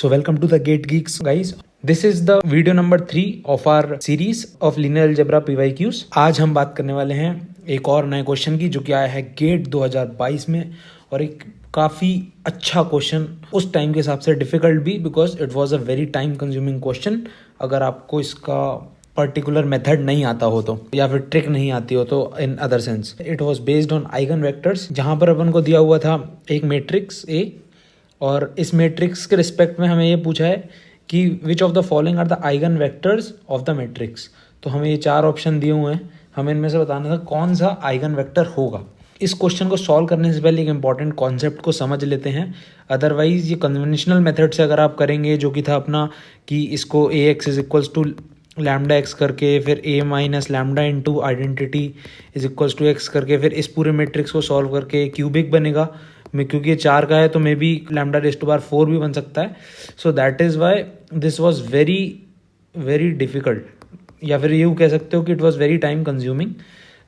So welcome to the Gate Geeks guys. This is the video number 3 of our series of linear algebra PYQs. आज हम बात करने वाले हैं एक और नए क्वेश्चन की जो कि आया है गेट 2022 में और एक काफ़ी अच्छा क्वेश्चन, उस टाइम के हिसाब से डिफिकल्ट भी, because it was a very time consuming question. अगर आपको इसका पर्टिकुलर मेथड नहीं आता हो तो, या फिर ट्रिक नहीं आती हो तो, in other sense it was based on eigen vectors, जहाँ पर अपन को दिया हुआ था एक मैट्रिक्स ए, और इस मैट्रिक्स के रिस्पेक्ट में हमें ये पूछा है कि which of the following are the eigen vectors of the matrix. तो हमें ये 4 ऑप्शन दिए हुए हैं, हमें इनमें से बताना था कौन सा आइगन वेक्टर होगा. इस क्वेश्चन को सॉल्व करने से पहले एक इंपॉर्टेंट कॉन्सेप्ट को समझ लेते हैं. अदरवाइज ये कन्वेंशनल मेथड से अगर आप करेंगे, जो कि था अपना कि इसको A x is equals to lambda x करके, फिर A minus lambda into identity is equals to x करके, फिर इस पूरे मैट्रिक्स को सॉल्व करके क्यूबिक बनेगा. में क्योंकि ये 4 का है तो maybe lambda raise to power 4 भी बन सकता है. So that is why this was very very difficult, या फिर यूँ कह सकते हो कि it was very time consuming.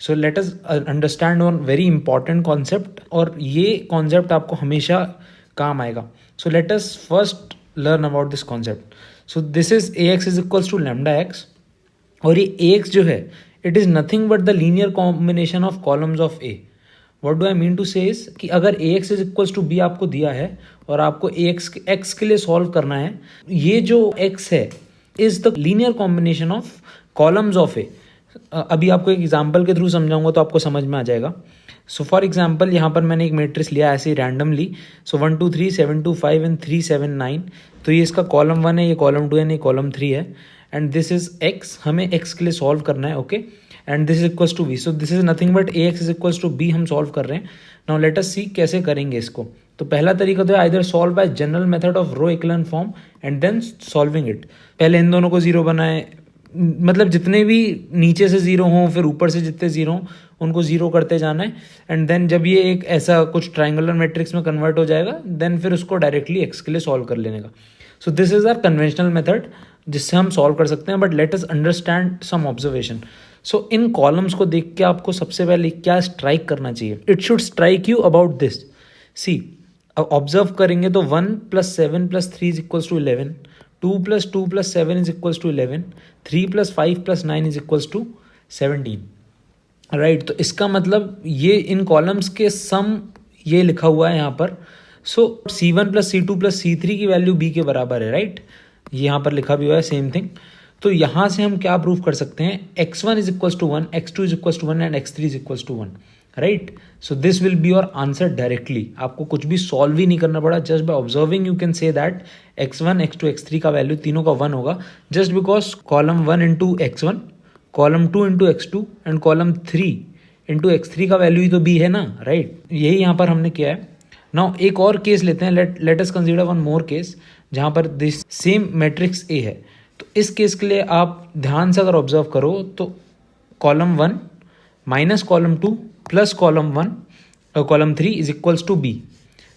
So let us understand one very important concept, और ये कॉन्सेप्ट आपको हमेशा काम आएगा. So let us first learn about this concept. So this is A x is equals to lambda X, और ये A x जो है it is nothing but the linear combination of columns of A. What do I mean to say is कि अगर A x is equals to B आपको दिया है और आपको ए एक्स के लिए सॉल्व करना है, ये जो एक्स है is the linear combination of columns of A. अभी आपको एक एग्जांपल के थ्रू समझाऊंगा तो आपको समझ में आ जाएगा. सो फॉर एग्जांपल यहाँ पर मैंने एक मैट्रिक्स लिया ऐसे ही रैंडमली. So 1 2 3 7 2 5 and 3 7 9. तो ये इसका कॉलम 1 है, ये कॉलम 2 है, ये कॉलम 3 है, एंड दिस इज एक्स. हमें एक्स के लिए सॉल्व करना है, okay. And this is equals to B. So this is nothing but A x is equals to B हम सॉल्व कर रहे हैं. नाउ लेट अस सी कैसे करेंगे इसको. तो पहला तरीका तो है either solve by general method of row equivalent form and then solving it. पहले इन दोनों को जीरो बनाए, मतलब जितने भी नीचे से जीरो हों फिर ऊपर से जितने जीरो हों उनको जीरो करते जाना है. एंड देन जब ये एक ऐसा कुछ ट्राइंगुलर मैट्रिक्स में कन्वर्ट हो जाएगा, देन फिर उसको डायरेक्टली एक्स के लिए सॉल्व कर लेने का. So this is our conventional method जिससे हम सॉल्व कर सकते हैं. But let us understand some observation. So इन कॉलम्स को देख के आपको सबसे पहले क्या स्ट्राइक करना चाहिए. It should strike you about this. See, अब ऑब्जर्व करेंगे तो 1 + 7 + 3 is equals to 11, 2 + 2 + 7 is equals to 11, 3 + 5 + 9 is equals to 17. Right, तो इसका मतलब ये इन कॉलम्स के सम ये लिखा हुआ है यहाँ पर. सो C1 + C2 + C3 की वैल्यू B के बराबर है. राइट, ये यहाँ पर लिखा भी हुआ है सेम थिंग. तो यहाँ से हम क्या प्रूव कर सकते हैं, x1 is equals to 1, x2 is equals to 1 and x3 is equals to 1. Right, so this will be your answer directly. आपको कुछ भी सॉल्व ही नहीं करना पड़ा. Just by observing you can say that x1 x2 x3 का value तीनों का 1 होगा, just because column 1 into x1, column 2 into x2 and column 3 into x3 का वैल्यू ही तो b है ना. राइट, यही यहाँ पर हमने किया है. नाउ एक और केस लेते हैं. Let us consider one more case जहाँ पर दिस सेम मैट्रिक्स ए है. तो इस केस के लिए आप ध्यान से अगर ऑब्जर्व करो तो column 1 minus column 2 plus column 1 और column 3 is equals to B.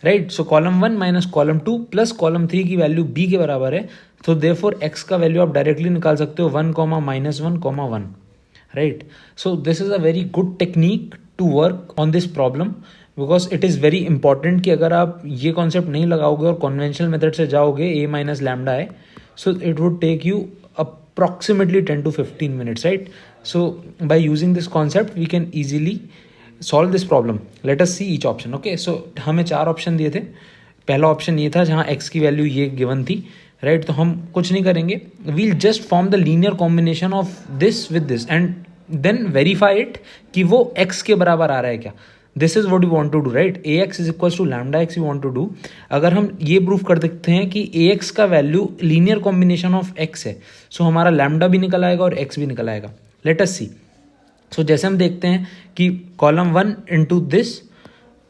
Right, so column 1 minus column 2 plus column 3 की वैल्यू बी के बराबर है. तो देयरफॉर एक्स का वैल्यू आप डायरेक्टली निकाल सकते हो 1, -1, 1. Right, so this is a very good technique to work on this problem, because it is very important कि अगर आप ये कॉन्सेप्ट नहीं लगाओगे और कॉन्वेंशनल मेथड से जाओगे ए माइनस लैम्डा है, so it would take you approximately 10 to 15 minutes, right? So by using this concept we can easily solve this problem. Let us see each option. Okay, so हमें 4 option दिए थे. पहला option ये था जहाँ x की value ये given थी. राइट, तो हम कुछ नहीं करेंगे, we'll just form the linear combination of this with this and then verify it कि वो x के बराबर आ रहा है क्या. This is what you want to do. Right, A x is equals to lambda X you want to do. अगर हम ये प्रूफ कर देते हैं कि ए एक्स का value linear combination of X है, सो हमारा लैम्डा भी निकल आएगा और एक्स भी निकल आएगा. लेट अस सी. सो जैसे हम देखते हैं कि column 1 into this,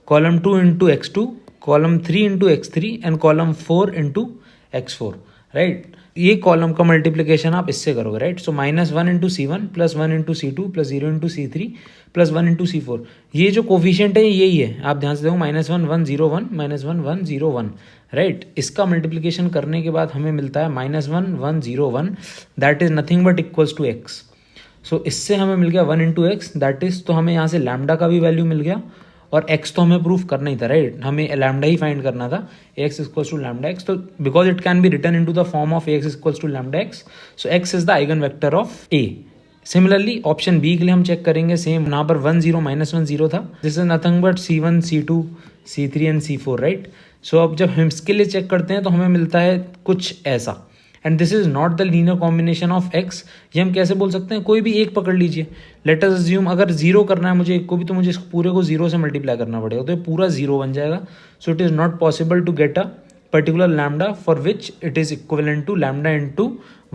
column 2 into x2, column 3 into x3 and column 4 into x4. Right, ये कॉलम का मल्टीप्लिकेशन आप इससे करोगे. राइट, सो -1 into C1 plus 1 into C2 plus 0 into C3 plus 1 into C4. ये जो कोफिशिएंट है यही है, आप ध्यान से देखो, -1 1 0 1 -1 1 0 1. राइट, इसका मल्टीप्लिकेशन करने के बाद हमें मिलता है -1 1 0 1, that is nothing but equals to x. So इससे हमें मिल गया 1 इंटू एक्स, दैट इज, तो हमें यहाँ से लैम्डा का भी वैल्यू मिल गया और x तो हमें प्रूफ करना ही था, राइट? हमें लैम्डा ही फाइंड करना था, ax equals to lambda x. तो because it can be written into the form of ax equals to lambda x, so x is the eigen vector of a. Similarly option B के लिए हम check करेंगे same. यहाँ पर 1 0 -1 0 था. This is nothing but C1 C2 C3 and C4, right? So अब जब हम इसके लिए चेक करते हैं तो हमें मिलता है कुछ ऐसा. And this is not the linear combination of x. ये हम कैसे बोल सकते हैं? कोई भी एक पकड़ लीजिए. लेट अस अज्यूम अगर जीरो करना है मुझे एक को भी, तो मुझे इस पूरे को जीरो से मल्टीप्लाई करना पड़ेगा, तो ये पूरा जीरो बन जाएगा. So it is not possible to get a particular lambda for which it is equivalent to lambda into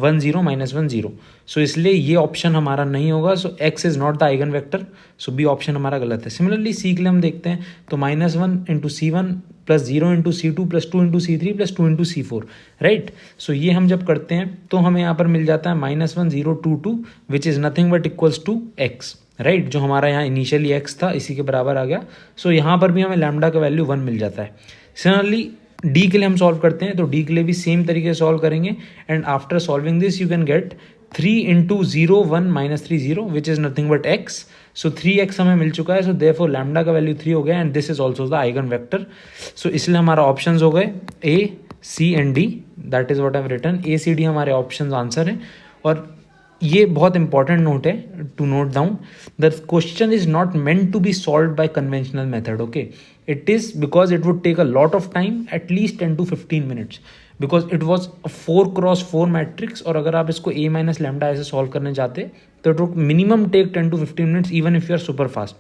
1 0 -1 0. So इसलिए ये ऑप्शन हमारा नहीं होगा. So x is not the eigen vector. So B option हमारा गलत है. सिमिलरली सी के लिए हम देखते हैं तो -1 into C1 plus 0 into C2 plus 2 into C3 plus 2 into C4, right? So ये हम जब करते हैं तो हमें यहाँ पर मिल जाता है -1 0 2 2 which is nothing but equals to X, right? जो हमारा यहाँ इनिशियली एक्स था इसी के बराबर आ गया. सो यहाँ पर भी हमें लैम्डा का वैल्यू 1 मिल जाता है. सिमिलरली डी के लिए हम सॉल्व करते हैं तो डी के लिए भी सेम तरीके से सॉल्व करेंगे. And after solving this you can get 3 into 0 1 -3 0 which is nothing but x. So 3x हमें मिल चुका है. सो देयरफॉर लैम्डा का वैल्यू 3 हो गया and this is also the eigen vector. So इसलिए हमारा ऑप्शंस हो गए A, C and D. That is what I have written. A, C, D हमारे ऑप्शंस आंसर हैं. और ये बहुत इंपॉर्टेंट नोट है to note down. The question is not meant to be solve by conventional method. Okay, it is because it would take a lot of time, at least 10 to 15 minutes, because it was 4x4 matrix. और अगर आप इसको A minus lambda ऐसे solve करने जाते तो it would minimum take 10 to 15 minutes even if you are super fast.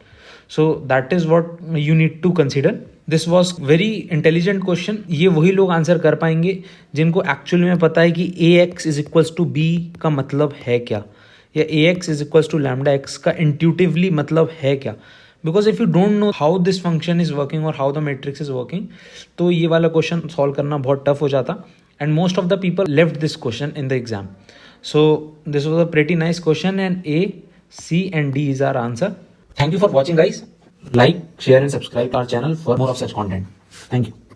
So that is what you need to consider. This was very intelligent question. ये वही लोग आंसर कर पाएंगे जिनको एक्चुअली में पता है कि AX is equals to B का मतलब है क्या, या AX is equals to lambda x का इंट्यूटिवली मतलब है क्या. Because if you don't know how this function is working और how the matrix is working, तो ये वाला क्वेश्चन सॉल्व करना बहुत टफ हो जाता. And most of the people left this question in the exam. So this was a pretty nice question and A, C and D is our answer. Thank you for watching, guys. Like, share and subscribe our channel for more of such content. Thank you.